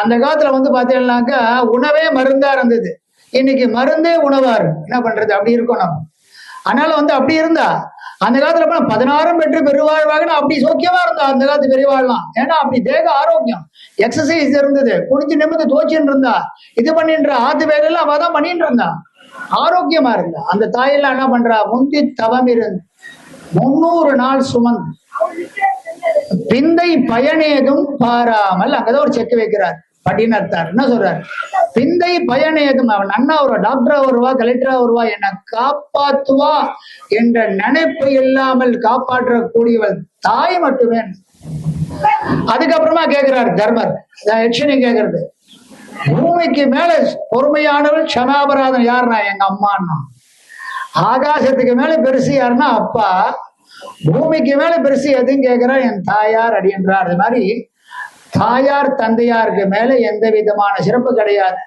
அந்த காலத்துல வந்து பாத்தீங்கன்னாக்கா உணவே மருந்தா இருந்தது. இன்னைக்கு மருந்தே உணவா இருக்கு. என்ன பண்றது? அப்படி இருக்கும் நம்ம. அதனால வந்து அப்படி இருந்தா அந்த காலத்துல 16 பெற்று பெருவாழ்வாகன்னு அப்படி சோக்கியமா இருந்தா அந்த காலத்து பெரியவாழ்லாம். ஏன்னா அப்படி தேக ஆரோக்கியம், எக்ஸசைஸ் இருந்தது, குடிச்சு நிமிந்து தோச்சின்னு இருந்தா, இது பண்ணின்ற ஆத்து வேலையெல்லாம் அவ தான் பண்ணிட்டு இருந்தா, ஆரோக்கியமா இருந்தா. அந்த தாயெல்லாம் என்ன பண்றா? முந்தி தவம் இருந்து 300 நாள் சுமந்து பிந்தை பயனேதும் பாராமல், அங்கதான் ஒரு செக் வைக்கிறார் பட்டினத்தார். என்ன சொல்றார்? பிந்தை பயனேதும், அவன் அண்ணா வருவா, டாக்டரா வருவா, கலெக்டரா வருவா, என்னை காப்பாத்துவா என்ற நினைப்பு இல்லாமல் காப்பாற்றக்கூடியவள் தாய் மட்டுமே. அதுக்கப்புறமா கேட்கிறார் தர்மர், யட்சினி கேட்கறது, பூமிக்கு மேல பொறுமையானவள் க்ஷமாபராதம் யாருன்னா? எங்க அம்மான்னா. ஆகாசத்துக்கு மேல பெருசு யாருன்னா அப்பா, பூமிக்கு மேல பெருசு எதுன்னு கேட்கிறா? என் தாயார் அப்படின்றார். அது மாதிரி தாயார் தந்தையாருக்கு மேல எந்த விதமான சிறப்பு கிடையாது.